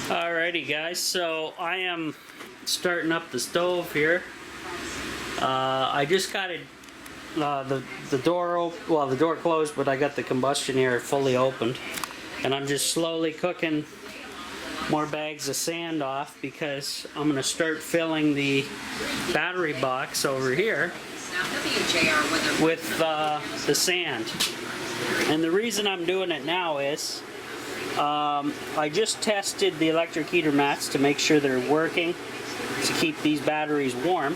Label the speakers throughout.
Speaker 1: Alrighty guys, so I am starting up the stove here. I just got it, the door the door closed, but I got the combustion air fully opened, and I'm just slowly cooking more bags of sand off because I'm going to start filling the battery box over here with the sand. And the reason I'm doing it now is I just tested the electric heater mats to make sure they're working to keep these batteries warm.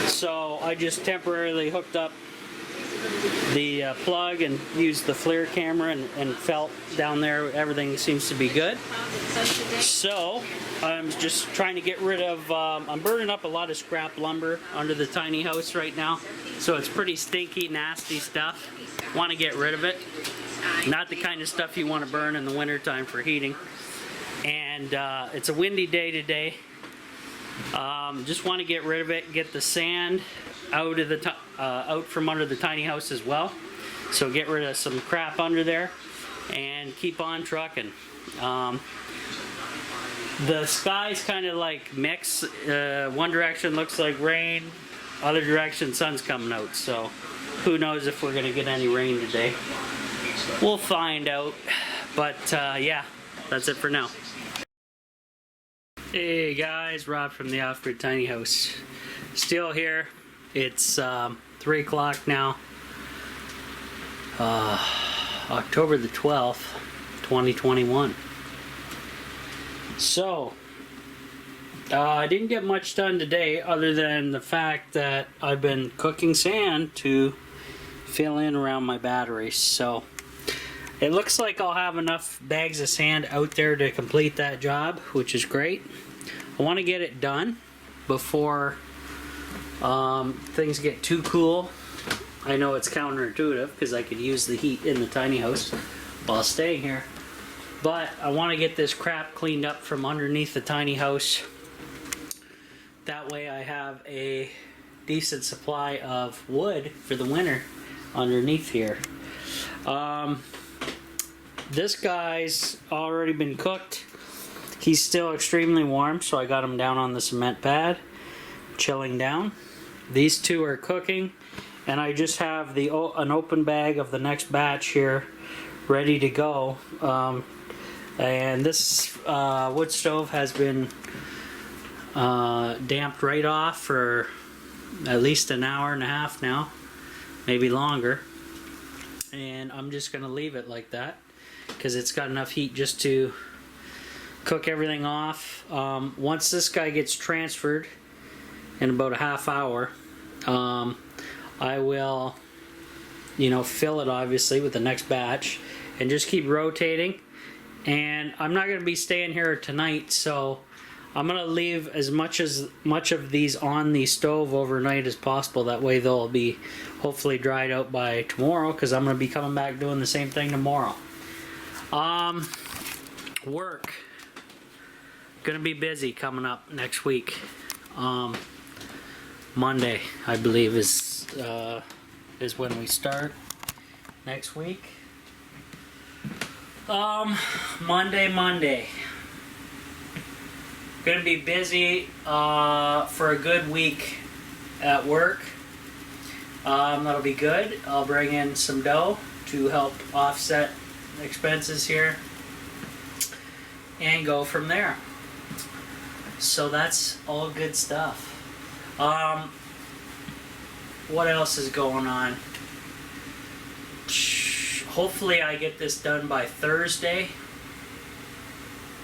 Speaker 1: So I just temporarily hooked up the plug and used the FLIR camera and felt down there everything seems to be good. So I'm just trying to get rid of, I'm burning up a lot of scrap lumber under the tiny house right now. So it's pretty stinky, nasty stuff. Want to get rid of it. Not the kind of stuff you want to burn in the winter time for heating. And it's a windy day today. Just want to get rid of it, get the sand out of the out from under the tiny house as well. So get rid of some crap under there and keep on trucking. The sky's kind of like mixed. One direction looks like rain, other direction sun's coming out. So who knows if we're gonna get any rain today. We'll find out, but yeah, that's it for now. Hey guys, Rob from the Off-Grid Tiny House. Still here. It's 3 o'clock now. October the 12th, 2021. So, I didn't get much done today other than the fact that I've been cooking sand to fill in around my batteries. So, it looks like I'll have enough bags of sand out there to complete that job, which is great. I want to get it done before things get too cool. I know it's counterintuitive because I could use the heat in the tiny house while staying here. But I want to get this crap cleaned up from underneath the tiny house. That way I have a decent supply of wood for the winter underneath here. This guy's already been cooked. He's still extremely warm, so I got him down on the cement pad, chilling down. These two are cooking, and I just have an open bag of the next batch here ready to go. And this wood stove has been damped right off for at least an hour and a half now, maybe longer. And I'm just going to leave it like that because it's got enough heat just to cook everything off. Once this guy gets transferred in about a half hour, I will, fill it obviously with the next batch and just keep rotating. And I'm not going to be staying here tonight, so I'm going to leave as much of these on the stove overnight as possible. That way they'll be hopefully dried out by tomorrow, because I'm going to be coming back doing the same thing tomorrow. Work. Gonna be busy coming up next week. Monday, I believe, is when we start next week. Monday. Gonna be busy for a good week at work. That'll be good. I'll bring in some dough to help offset expenses here and go from there. So that's all good stuff. What else is going on? Hopefully I get this done by Thursday,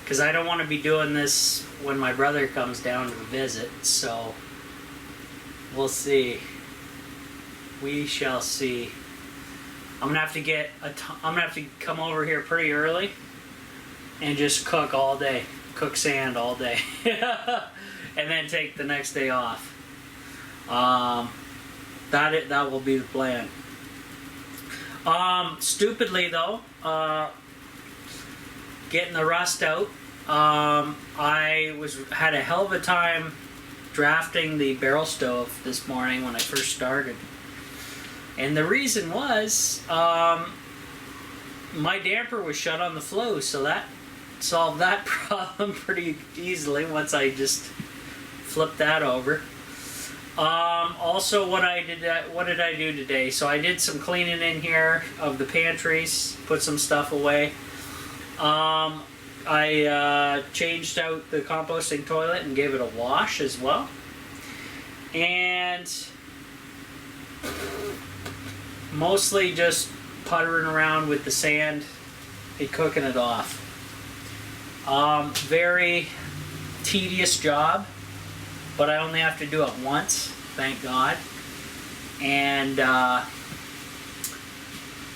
Speaker 1: because I don't want to be doing this when my brother comes down to visit. So we'll see. We shall see. I'm gonna have to come over here pretty early and just cook all day. Cook sand all day. And then take the next day off. That will be the plan. Stupidly though, getting the rust out, I had a hell of a time drafting the barrel stove this morning when I first started. And the reason was, my damper was shut on the flue, so that solved that problem pretty easily once I just flipped that over. Also, what did I do today? So I did some cleaning in here of the pantries, put some stuff away. I changed out the composting toilet and gave it a wash as well. And mostly just puttering around with the sand and cooking it off. Very tedious job, but I only have to do it once, thank God. And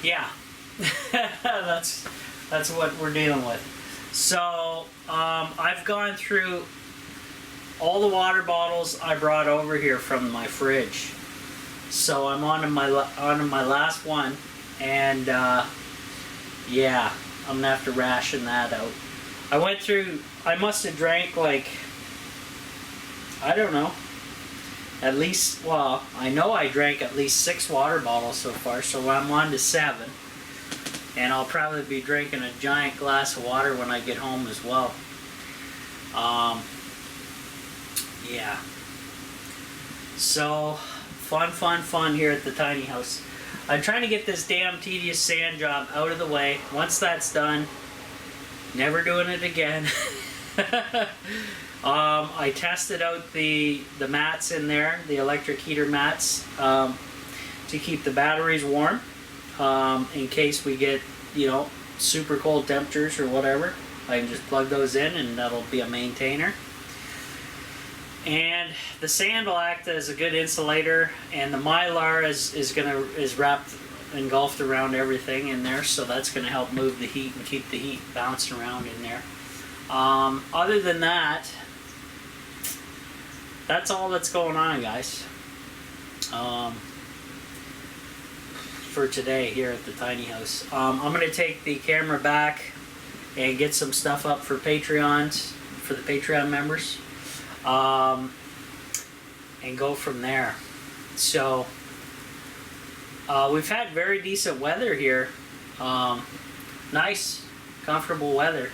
Speaker 1: yeah, that's what we're dealing with. So I've gone through all the water bottles I brought over here from my fridge. So I'm on to my last one, and yeah, I'm gonna have to ration that out. I went through. I must have drank like, I don't know, at least. Well, I know I drank at least 6 water bottles so far. So I'm on to 7, and I'll probably be drinking a giant glass of water when I get home as well. Yeah. So fun here at the tiny house. I'm trying to get this damn tedious sand job out of the way. Once that's done, never doing it again. I tested out the mats in there, the electric heater mats, to keep the batteries warm, in case we get, you know, super cold temperatures or whatever. I can just plug those in and that'll be a maintainer. And the sand will act as a good insulator, and the mylar is wrapped, engulfed around everything in there, so that's going to help move the heat and keep the heat bouncing around in there. Other than that, that's all that's going on, guys. For today here at the tiny house. I'm going to take the camera back and get some stuff up for Patreons, for the Patreon members. And go from there. So we've had very decent weather here. Nice, comfortable weather.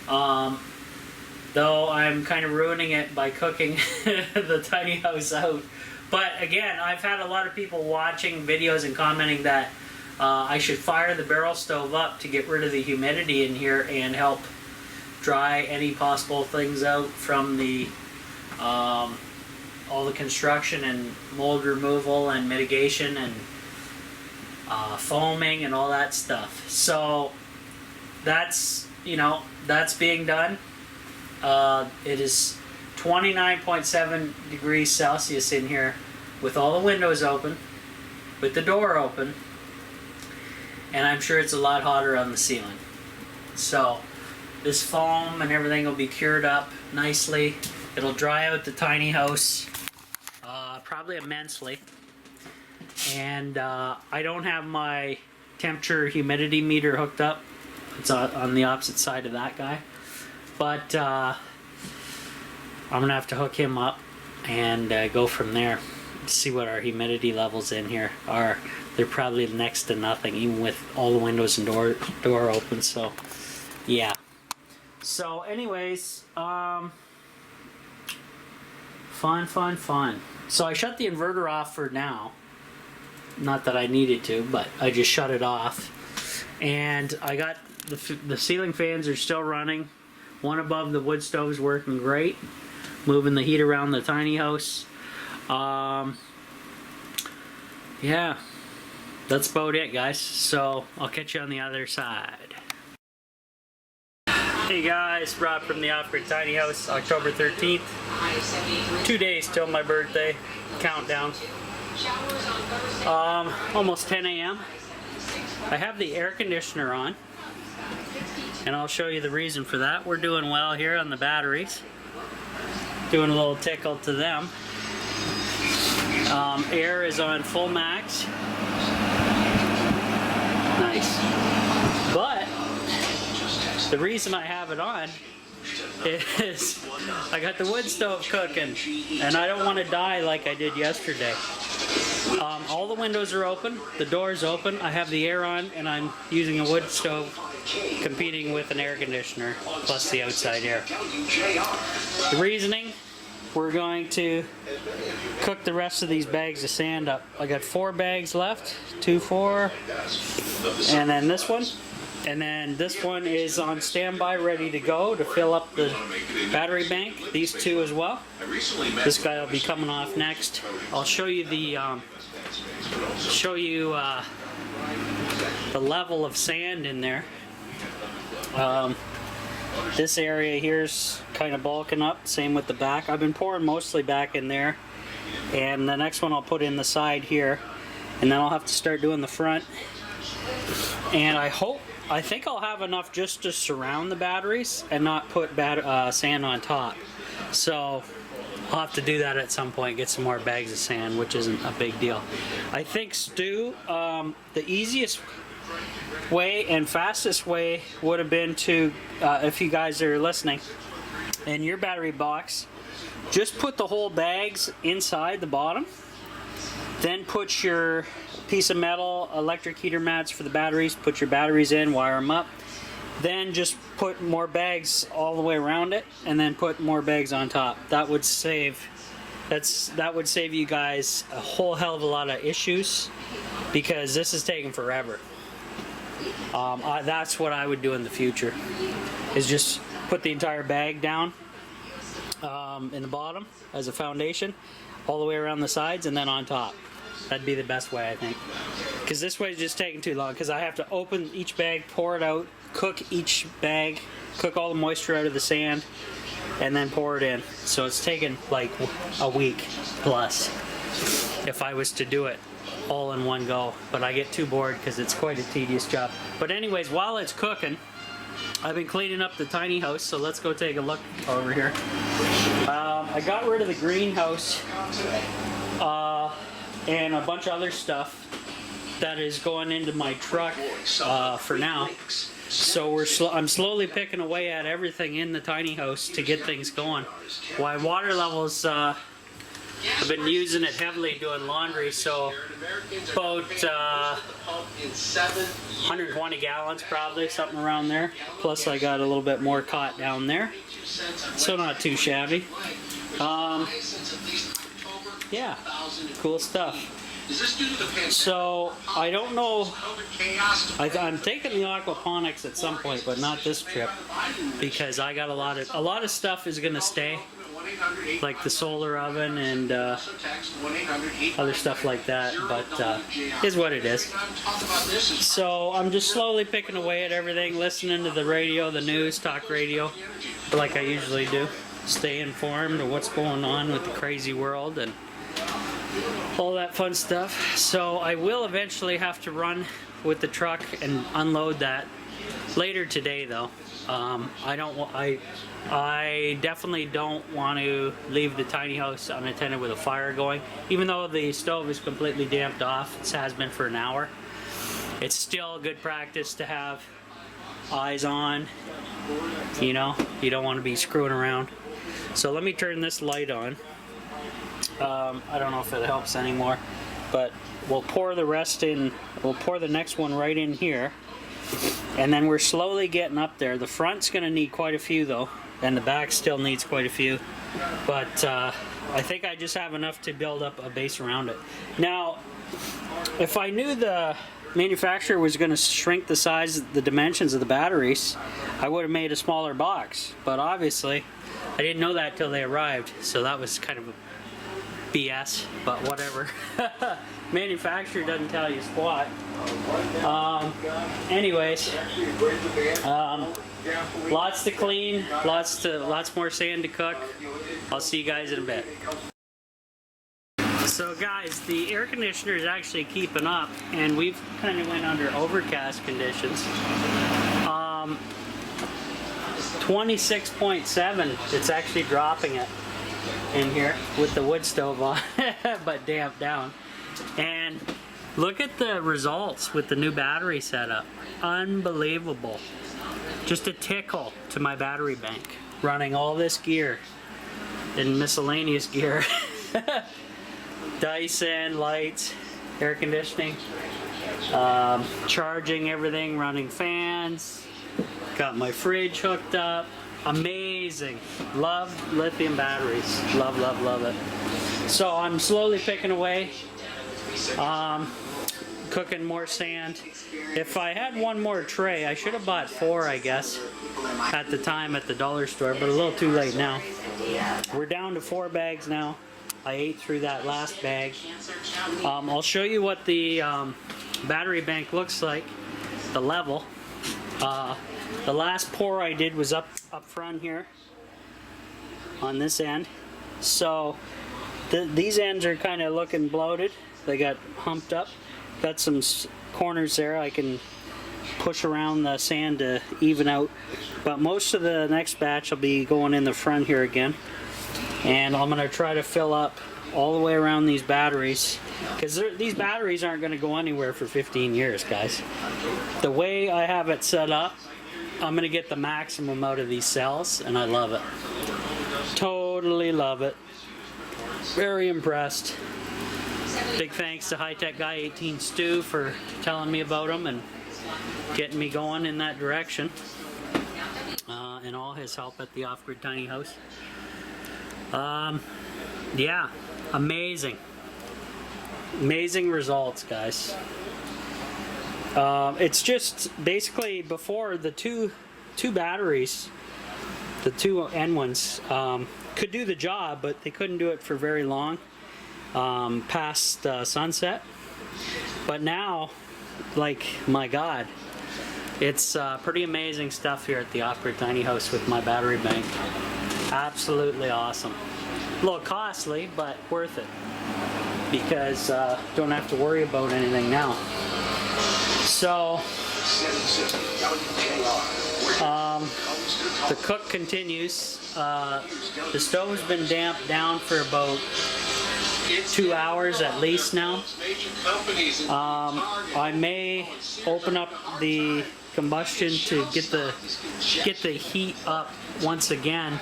Speaker 1: Though I'm kind of ruining it by cooking the tiny house out. But again, I've had a lot of people watching videos and commenting that I should fire the barrel stove up to get rid of the humidity in here and help dry any possible things out from the all the construction and mold removal and mitigation and foaming and all that stuff. So that's, you know, that's being done. It is 29.7 degrees Celsius in here with all the windows open, with the door open, and I'm sure it's a lot hotter on the ceiling. So this foam and everything will be cured up nicely. It'll dry out the tiny house probably immensely. And I don't have my temperature humidity meter hooked up. It's on the opposite side of that guy. But I'm going to have to hook him up and go from there. See what our humidity levels in here are. They're probably next to nothing, even with all the windows and door open. So, yeah. So, anyways, fun. So I shut the inverter off for now. Not that I needed to, but I just shut it off. And I got the ceiling fans are still running. One above the wood stove is working great. Moving the heat around the tiny house. Yeah, that's about it, guys. So I'll catch you on the other side. Hey guys, Rob from the Off-Grid Tiny House, October 13th. 2 days till my birthday. Countdown. Almost 10 a.m. I have the air conditioner on, and I'll show you the reason for that. We're doing well here on the batteries. Doing a little tickle to them. Air is on full max. Nice. But the reason I have it on is I got the wood stove cooking, and I don't want to die like I did yesterday. All the windows are open, the door's open, I have the air on, and I'm using a wood stove competing with an air conditioner plus the outside air. The reasoning, we're going to cook the rest of these bags of sand up. I got 4 bags left, 2, 4, and then this one. And then this one is on standby, ready to go to fill up the battery bank. These 2 as well. This guy will be coming off next. I'll show you the level of sand in there. This area here's kind of bulking up. Same with the back. I've been pouring mostly back in there, and the next one I'll put in the side here, and then I'll have to start doing the front. And I think I'll have enough just to surround the batteries and not put sand on top. So I'll have to do that at some point, get some more bags of sand, which isn't a big deal. I think, Stu, the easiest way and fastest way would have been to, if you guys are listening, in your battery box, just put the whole bags inside the bottom, then put your piece of metal, electric heater mats for the batteries, put your batteries in, wire them up, then just put more bags all the way around it, and then put more bags on top. That would save you guys a whole hell of a lot of issues, because this is taking forever. That's what I would do in the future, is just put the entire bag down in the bottom as a foundation, all the way around the sides, and then on top. That'd be the best way, I think, because this way is just taking too long, because I have to open each bag, pour it out, cook each bag, cook all the moisture out of the sand, and then pour it in. So it's taken like a week plus if I was to do it all in one go, but I get too bored because it's quite a tedious job. But anyways, while it's cooking, I've been cleaning up the tiny house, so let's go take a look over here. I got rid of the greenhouse and a bunch of other stuff that is going into my truck for now. So I'm slowly picking away at everything in the tiny house to get things going. Why water levels, I've been using it heavily doing laundry, so about 120 gallons probably, something around there. Plus I got a little bit more caught down there, so not too shabby. Yeah, cool stuff. So I don't know, I'm taking the aquaponics at some point, but not this trip, because I got a lot of stuff is going to stay, like the solar oven and other stuff like that, but is what it is. So I'm just slowly picking away at everything, listening to the radio, the news, talk radio, like I usually do. Stay informed of what's going on with the crazy world and all that fun stuff. So I will eventually have to run with the truck and unload that later today, though. I definitely don't want to leave the tiny house unattended with a fire going. Even though the stove is completely damped off, it has been for an hour. It's still good practice to have eyes on. You know, you don't want to be screwing around. So let me turn this light on. I don't know if it helps anymore, but we'll pour the rest in. We'll pour the next one right in here, and then we're slowly getting up there. The front's going to need quite a few though, and the back still needs quite a few, but I think I just have enough to build up a base around it. Now, if I knew the manufacturer was going to shrink the size, the dimensions of the batteries, I would have made a smaller box, but obviously I didn't know that till they arrived, so that was kind of a BS, but whatever. Manufacturer doesn't tell you squat. Anyways, lots to clean, lots more sand to cook. I'll see you guys in a bit. So guys, the air conditioner is actually keeping up, and we've kind of went under overcast conditions. 26.7, it's actually dropping it in here with the wood stove on, but damped down. And look at the results with the new battery setup. Unbelievable. Just a tickle to my battery bank, running all this gear and miscellaneous gear. Dyson, lights, air conditioning, charging everything, running fans, Got my fridge hooked up. Amazing. Love lithium batteries. Love, love, love it. So I'm slowly picking away, cooking more sand. If I had one more tray, I should have bought 4, I guess, at the time at the dollar store, but a little too late now. We're down to 4 bags now. I ate through that last bag. I'll show you what the battery bank looks like, the level. The last pour I did was up front here on this end. So these ends are kind of looking bloated. They got humped up. Got some corners there I can push around the sand to even out. But most of the next batch will be going in the front here again. And I'm going to try to fill up all the way around these batteries, because these batteries aren't going to go anywhere for 15 years, guys. The way I have it set up, I'm going to get the maximum out of these cells, and I love it. Totally love it. Very impressed. Big thanks to High Tech Guy 18 Stu for telling me about them and getting me going in that direction, and all his help at the Off-Grid Tiny House. Yeah, amazing results, guys. It's just basically before the two batteries, the 2 end ones, could do the job, but they couldn't do it for very long past sunset. But now, like, my God, it's pretty amazing stuff here at the Off-Grid Tiny House with my battery bank. Absolutely awesome. A little costly, but worth it, because don't have to worry about anything now. So the cook continues. The stove's been damped down for about 2 hours at least now. I may open up the combustion to get the heat up once again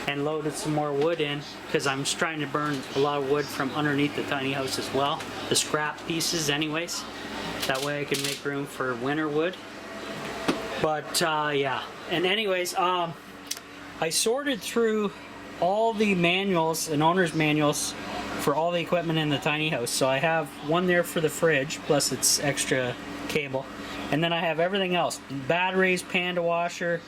Speaker 1: and loaded some more wood in, because I'm just trying to burn a lot of wood from underneath the tiny house as well, the scrap pieces anyways. That way I can make room for winter wood. But yeah, and anyways, I sorted through all the manuals and owner's manuals for all the equipment in the tiny house. So I have one there for the fridge, plus its extra cable, and then I have everything else: batteries, panda washer,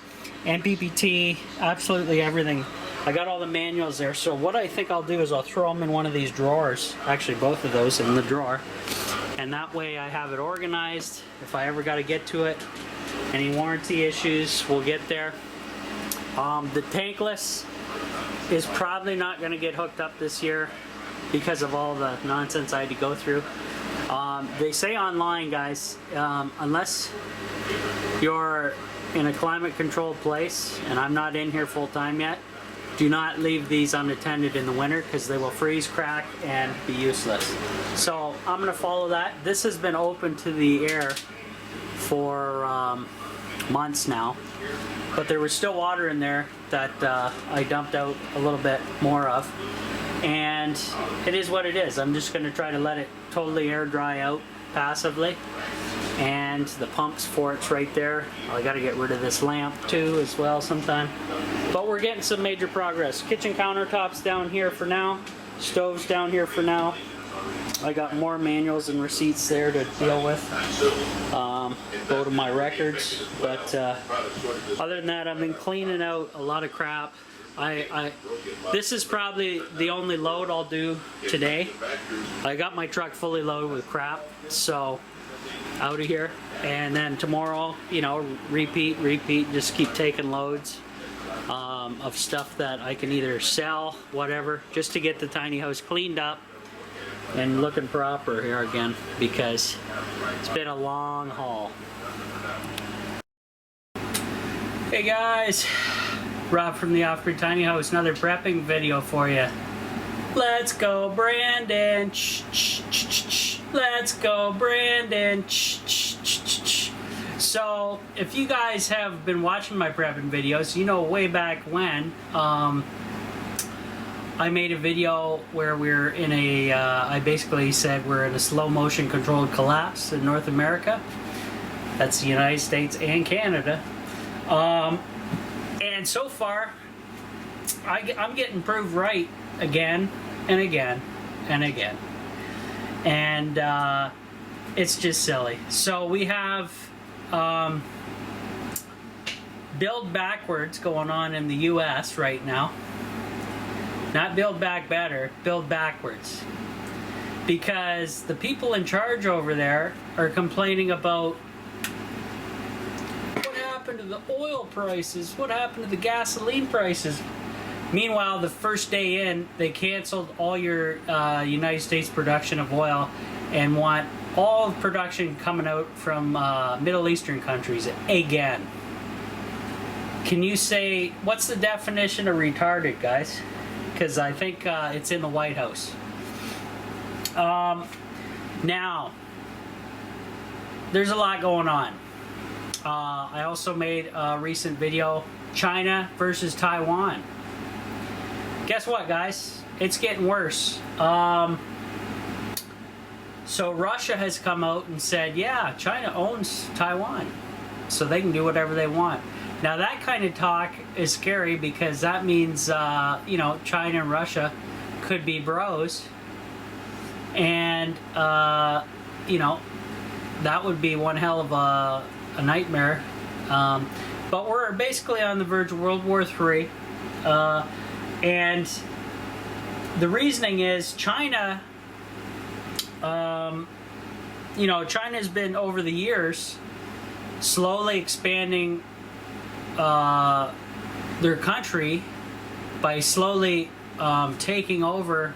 Speaker 1: MPPT, absolutely everything. I got all the manuals there. So what I think I'll do is I'll throw them in one of these drawers, actually both of those in the drawer, and that way I have it organized. If I ever got to get to it, any warranty issues, we'll get there. The tankless is probably not going to get hooked up this year because of all the nonsense I had to go through. They say online, guys, unless you're in a climate controlled place, and I'm not in here full time yet, do not leave these unattended in the winter, because they will freeze, crack, and be useless. So I'm going to follow that. This has been open to the air for months now, but there was still water in there that I dumped out a little bit more of, and it is what it is. I'm just going to try to let it totally air dry out passively, and the pumps for it's right there. I got to get rid of this lamp too as well sometime, but we're getting some major progress. Kitchen countertops down here for now, stoves down here for now. I got more manuals and receipts there to deal with. Go to my records, but other than that, I've been cleaning out a lot of crap. This is probably the only load I'll do today. I got my truck fully loaded with crap, so out of here. And then tomorrow, you know, repeat, just keep taking loads of stuff that I can either sell, whatever, just to get the tiny house cleaned up and looking proper here again, because it's been a long haul. Hey guys, Rob from the Off-Grid Tiny House, another prepping video for you. Let's go Brandon, let's go Brandon. So if you guys have been watching my prepping videos, you know way back when I made a video where we're in a, I basically said we're in a slow motion controlled collapse in North America. That's the United States and Canada. And so far, I'm getting proved right again and again and again. And it's just silly. So we have build backwards going on in the US right now. Not build back better, build backwards. Because the people in charge over there are complaining about what happened to the oil prices, what happened to the gasoline prices. Meanwhile, the first day in, they canceled all your United States production of oil and want all production coming out from Middle Eastern countries again. Can you say, what's the definition of retarded, guys? Because I think it's in the White House. Now, there's a lot going on. I also made a recent video, China versus Taiwan. Guess what, guys? It's getting worse. So Russia has come out and said, yeah, China owns Taiwan, so they can do whatever they want. Now that kind of talk is scary because that means, you know, China and Russia could be bros. And, you know, that would be one hell of a nightmare. But we're basically on the verge of World War III. And the reasoning is China, you know, China's been over the years slowly expanding their country by slowly taking over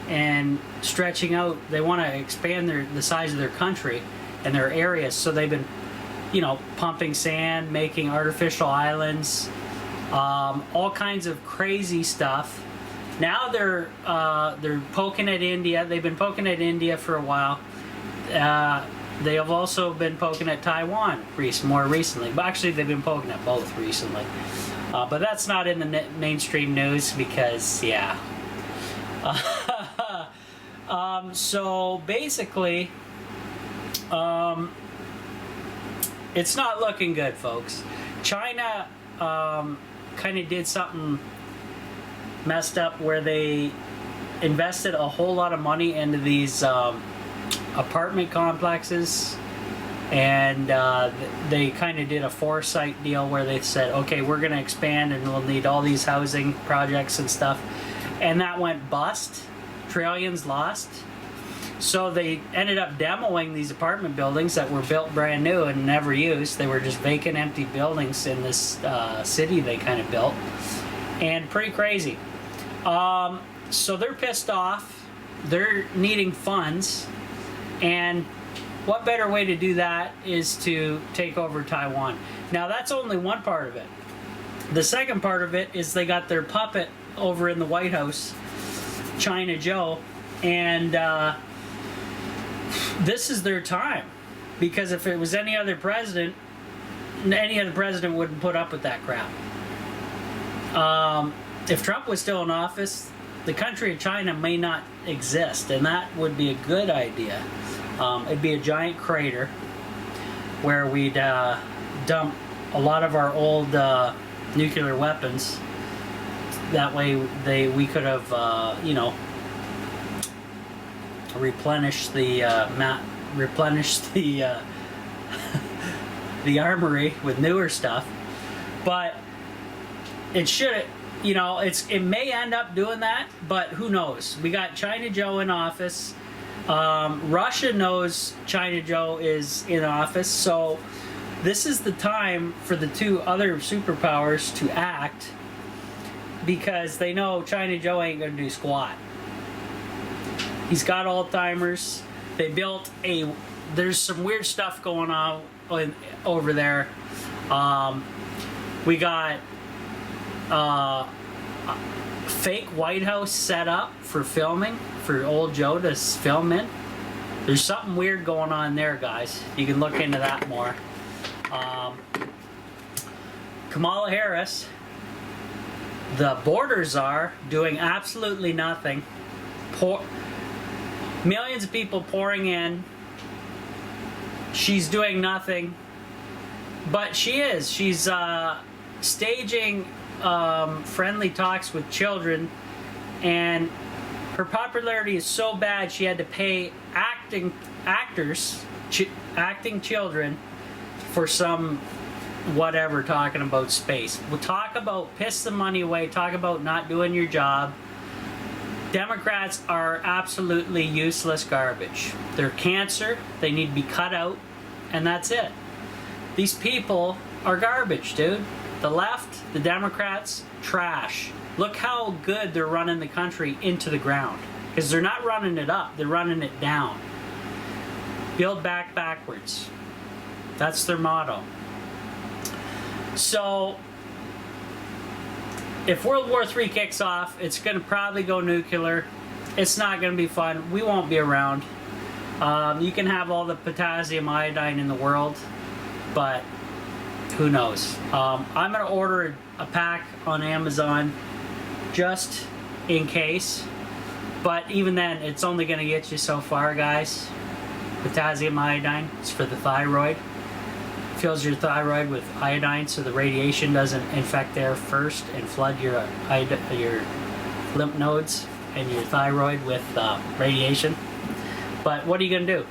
Speaker 1: and stretching out. They want to expand the size of their country and their areas, so they've been, you know, pumping sand, making artificial islands, all kinds of crazy stuff. Now they're poking at India. They've been poking at India for a while. They have also been poking at Taiwan more recently. But actually, they've been poking at both recently. But that's not in the mainstream news because, yeah. So basically, it's not looking good, folks. China kind of did something messed up where they invested a whole lot of money into these apartment complexes, and they kind of did a foresight deal where they said, okay, we're going to expand and we'll need all these housing projects and stuff, and that went bust. Trillions lost. So they ended up demoing these apartment buildings that were built brand new and never used. They were just vacant, empty buildings in this city they kind of built, and pretty crazy. So they're pissed off. They're needing funds, and what better way to do that is to take over Taiwan. Now that's only one part of it. The second part of it is they got their puppet over in the White House, China Joe, and this is their time, because if it was any other president wouldn't put up with that crap. If Trump was still in office, the country of China may not exist, and that would be a good idea. It'd be a giant crater where we'd dump a lot of our old nuclear weapons. That way we could have, you know, replenished the the armory with newer stuff. But it should, you know, it may end up doing that, but who knows? We got China Joe in office. Russia knows China Joe is in office, so this is the time for the two other superpowers to act, because they know China Joe ain't gonna do squat. He's got Alzheimer's. They built there's some weird stuff going on over there. We got fake White House set up for filming, for old Joe to film in. There's something weird going on there, guys. You can look into that more. Kamala Harris, the border czar, doing absolutely nothing. Millions of people pouring in. She's doing nothing But she's staging friendly talks with children, and her popularity is so bad she had to pay acting children for some whatever talking about space. We'll talk about piss the money away, talk about not doing your job. Democrats are absolutely useless garbage. They're cancer, they need to be cut out, and that's it. These people are garbage, dude. The left, the Democrats, trash. Look how good they're running the country into the ground. Because they're not running it up, they're running it down. Build back backwards. That's their motto. So, if World War III kicks off, it's going to probably go nuclear. It's not going to be fun. We won't be around. You can have all the potassium iodine in the world, but who knows? I'm going to order a pack on Amazon just in case. But even then, it's only going to get you so far, guys. Potassium iodine, it's for the thyroid. Fills your thyroid with iodine so the radiation doesn't infect there first and flood your lymph nodes and your thyroid with radiation. But what are you going to do?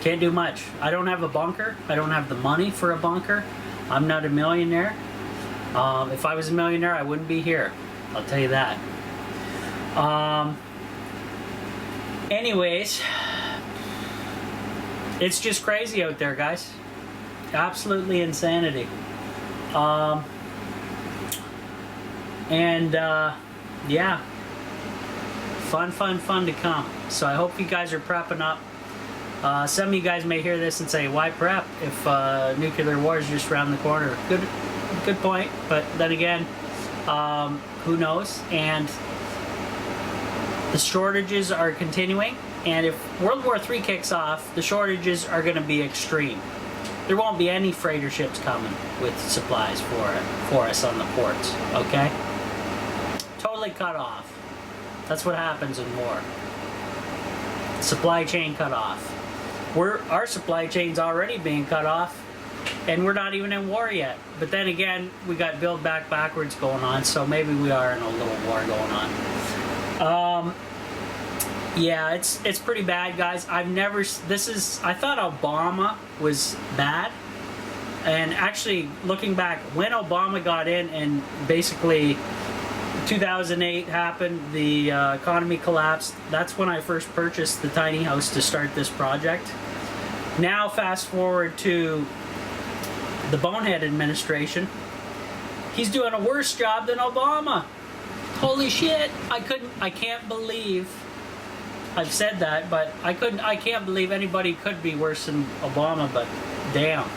Speaker 1: Can't do much. I don't have a bunker. I don't have the money for a bunker. I'm not a millionaire. If I was a millionaire, I wouldn't be here. I'll tell you that. Anyways, it's just crazy out there, guys. Absolutely insanity. Yeah, fun to come. So I hope you guys are prepping up. Some of you guys may hear this and say, why prep if nuclear war is just around the corner? Good point, but then again, who knows? And the shortages are continuing, and if World War III kicks off, the shortages are going to be extreme. There won't be any freighter ships coming with supplies for us on the ports, okay? Totally cut off. That's what happens in war. Supply chain cut off. Our supply chain's already being cut off, and we're not even in war yet. But then again, we got build back backwards going on, so maybe we are in a little war going on. Yeah, it's pretty bad, guys. I thought Obama was bad. And actually, looking back, when Obama got in and basically 2008 happened, the economy collapsed, that's when I first purchased the tiny house to start this project. Now, fast forward to the Bonehead administration. He's doing a worse job than Obama. Holy shit, I can't believe I've said that, but I can't believe anybody could be worse than Obama, but damn.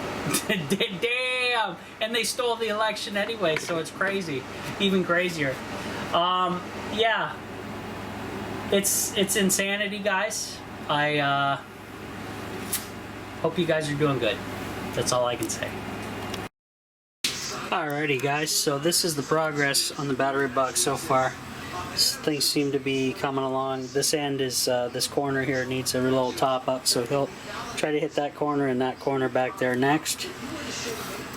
Speaker 1: Damn! And they stole the election anyway, so it's crazy. Even crazier. Yeah. It's insanity, guys. I hope you guys are doing good. That's all I can say. Alrighty, guys, so this is the progress on the battery box so far. Things seem to be coming along. This end is, this corner here needs a little top up, so he'll try to hit that corner and that corner back there next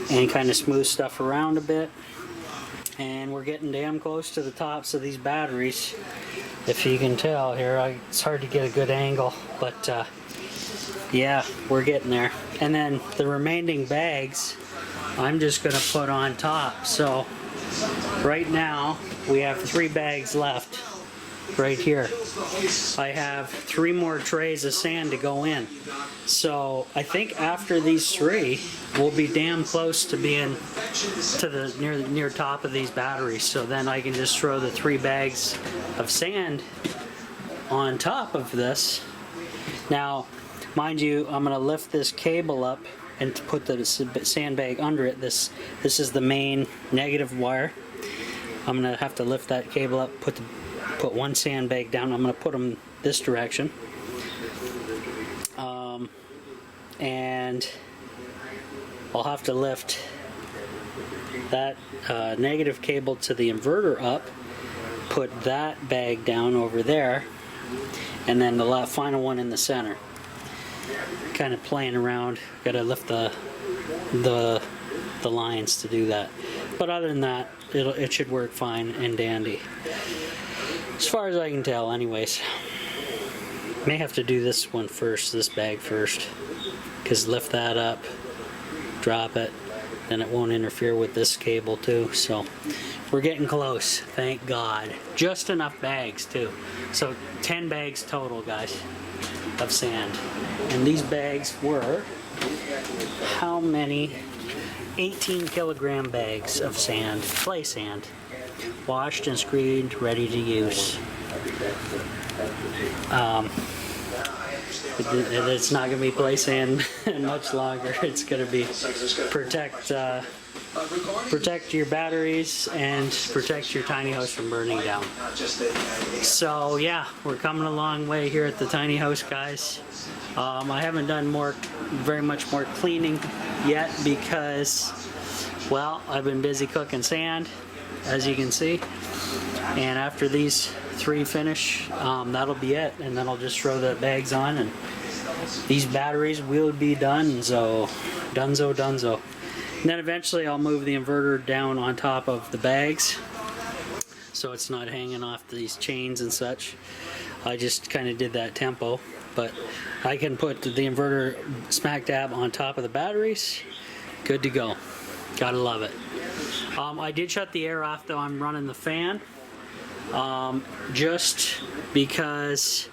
Speaker 1: and kind of smooth stuff around a bit. And we're getting damn close to the tops of these batteries. If you can tell here, it's hard to get a good angle, but yeah, we're getting there. And then the remaining bags I'm just going to put on top. So right now we have 3 bags left right here. I have 3 more trays of sand to go in. So I think after these 3 we'll be damn close to being to the near top of these batteries. So then I can just throw the 3 bags of sand on top of this. Now, mind you, I'm going to lift this cable up and put the sandbag under it. This is the main negative wire. I'm gonna have to lift that cable up, put one sandbag down. I'm gonna put them this direction, and I'll have to lift that negative cable to the inverter up, put that bag down over there, and then the final one in the center. Kind of playing around. Gotta lift the the lines to do that. But other than that, it should work fine and dandy. As far as I can tell, anyways. May have to do this one first, this bag first, because lift that up, drop it, then it won't interfere with this cable too. So we're getting close, thank God. Just enough bags too. So 10 bags total, guys, of sand. And these bags were, how many? 18 kilogram bags of sand, play sand, washed and screened, ready to use. It's not going to be play sand much longer. It's going to be protect your batteries and protect your tiny house from burning down. So yeah, we're coming a long way here at the tiny house, guys. I haven't done very much more cleaning yet because, well, I've been busy cooking sand, as you can see. And after these 3 finish, that'll be it. And then I'll just throw the bags on, and these batteries will be done. So, dunzo. And then eventually I'll move the inverter down on top of the bags, so it's not hanging off these chains and such. I just kind of did that tempo. But I can put the inverter smack dab on top of the batteries. Good to go. Gotta love it. I did shut the air off though. I'm running the fan. Just because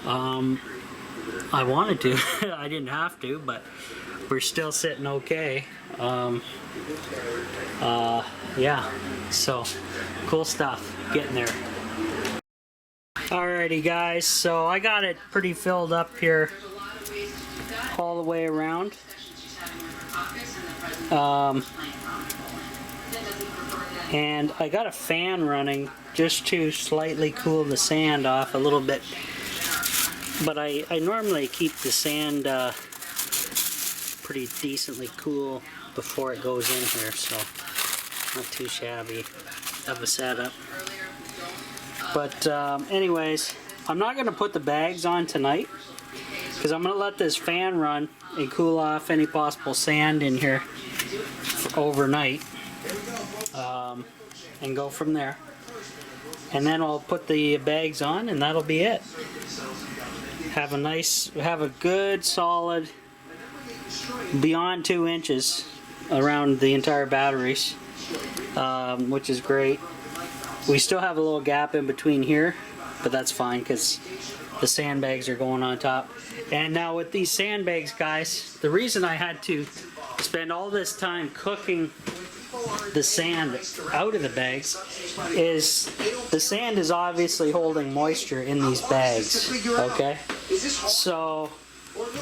Speaker 1: I wanted to. I didn't have to, but we're still sitting okay. Yeah, so cool stuff. Getting there. Alrighty guys, so I got it pretty filled up here all the way around. And I got a fan running just to slightly cool the sand off a little bit. But I normally keep the sand pretty decently cool before it goes in here, so not too shabby of a setup. But anyways, I'm not going to put the bags on tonight because I'm going to let this fan run and cool off any possible sand in here for overnight, and go from there. And then I'll put the bags on, and that'll be it. Have a good solid beyond 2 inches around the entire batteries, which is great. We still have a little gap in between here, but that's fine because the sandbags are going on top. And now with these sandbags, guys, the reason I had to spend all this time cooking the sand out of the bags is the sand is obviously holding moisture in these bags, okay? So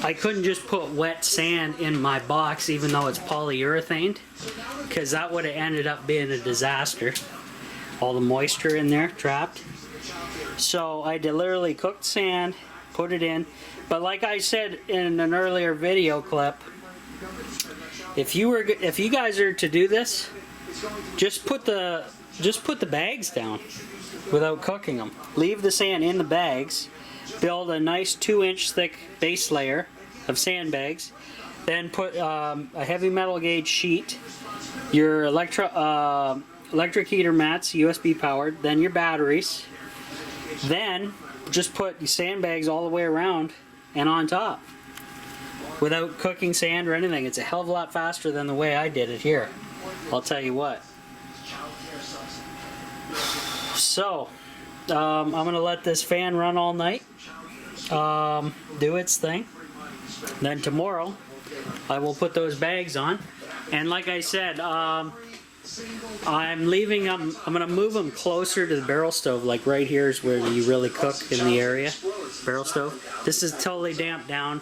Speaker 1: I couldn't just put wet sand in my box even though it's polyurethane, because that would have ended up being a disaster. All the moisture in there trapped. So I literally cooked sand, put it in. But like I said in an earlier video clip, if you guys are to do this, just put the bags down without cooking them. Leave the sand in the bags. Build a nice 2-inch thick base layer of sandbags. Then put a heavy metal gauge sheet, your electric heater mats, USB powered, then your batteries, then just put your sandbags all the way around and on top without cooking sand or anything. It's a hell of a lot faster than the way I did it here, I'll tell you what. So I'm gonna let this fan run all night, do its thing. Then tomorrow I will put those bags on, and like I said, I'm leaving them. I'm going to move them closer to the barrel stove. Like right here is where you really cook in the area. Barrel stove. This is totally damped down.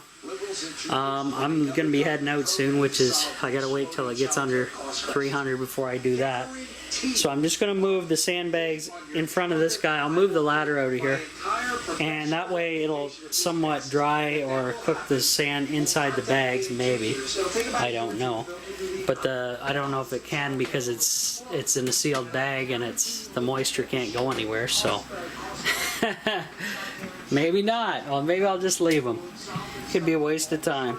Speaker 1: I'm going to be heading out soon, which is, I got to wait till it gets under 300 before I do that. So I'm just going to move the sandbags in front of this guy. I'll move the ladder out of here, and that way it'll somewhat dry or cook the sand inside the bags, maybe. I don't know. But I don't know if it can because it's in a sealed bag and the moisture can't go anywhere, so maybe not. Or maybe I'll just leave them. Could be a waste of time.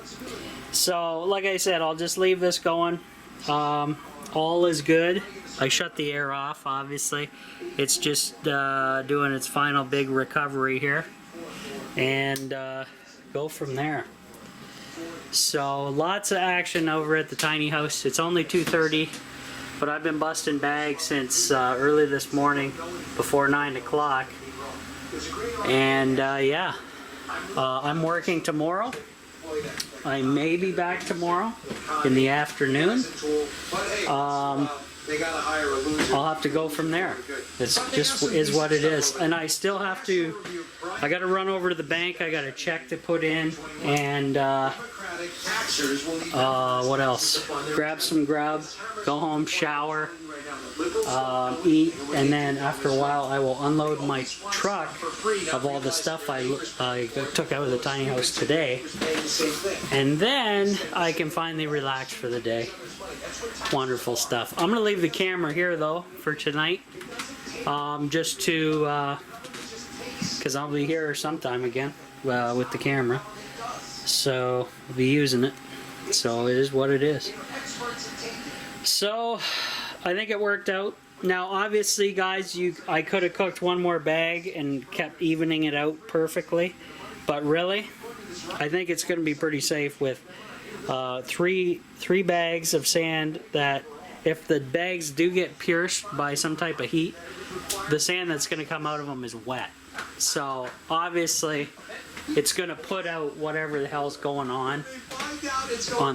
Speaker 1: So, like I said, I'll just leave this going. All is good. I shut the air off, obviously. It's just doing its final big recovery here. And go from there. So, lots of action over at the tiny house. It's only 2:30, but I've been busting bags since early this morning, before 9 o'clock. And yeah, I'm working tomorrow. I may be back tomorrow in the afternoon. I'll have to go from there. It's just is what it is. And I still have to, I got to run over to the bank. I got a check to put in, and what else? Grab some grub, go home, shower, eat, and then after a while I will unload my truck of all the stuff I took out of the tiny house today, and then I can finally relax for the day. Wonderful stuff. I'm gonna leave the camera here though for tonight, just to because I'll be here sometime again with the camera, so I'll be using it. So it is what it is. So I think it worked out. Now obviously guys, I could have cooked one more bag and kept evening it out perfectly, but really I think it's going to be pretty safe with three bags of sand, that if the bags do get pierced by some type of heat, the sand that's going to come out of them is wet. So obviously it's going to put out whatever the hell's going on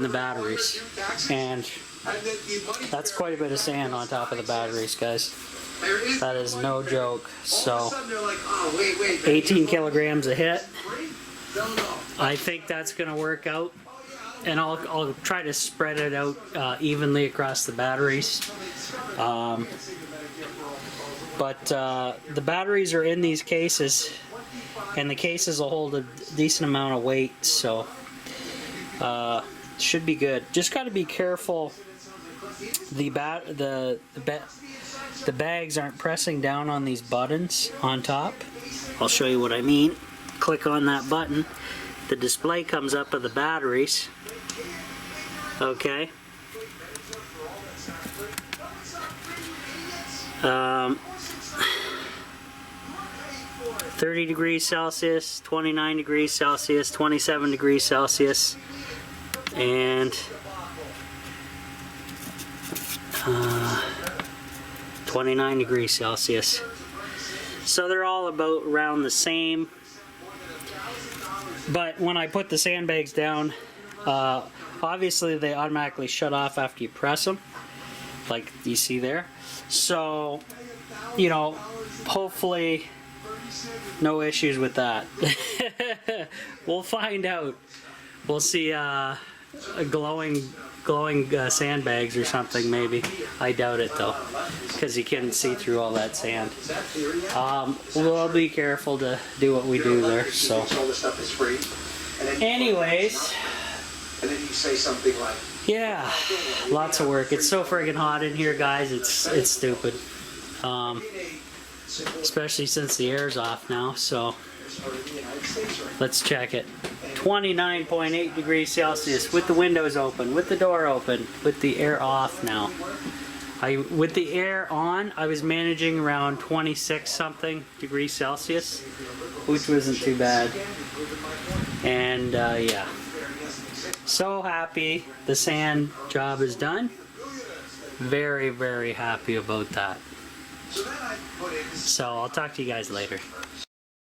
Speaker 1: the batteries. And that's quite a bit of sand on top of the batteries, guys. That is no joke. So 18 kilograms a hit. I think that's going to work out. And I'll try to spread it out evenly across the batteries. But the batteries are in these cases, and the cases will hold a decent amount of weight, so should be good. Just got to be careful. The bags aren't pressing down on these buttons on top. I'll show you what I mean. Click on that button. The display comes up of the batteries. Okay. 30 degrees Celsius, 29 degrees Celsius, 27 degrees Celsius, and 29 degrees Celsius. So they're all about around the same. But when I put the sandbags down, obviously they automatically shut off after you press them, like you see there. So, you know, hopefully no issues with that. We'll find out. We'll see glowing sandbags or something maybe. I doubt it though, because you can't see through all that sand. We'll be careful to do what we do there. So anyways, yeah, lots of work. It's so friggin' hot in here, guys. It's stupid. Especially since the air's off now. So let's check it. 29.8 degrees Celsius with the windows open, with the door open, with the air off now. With the air on, I was managing around 26 something degrees Celsius, which wasn't too bad. And yeah, so happy the sand job is done. Very, very happy about that. So I'll talk to you guys later.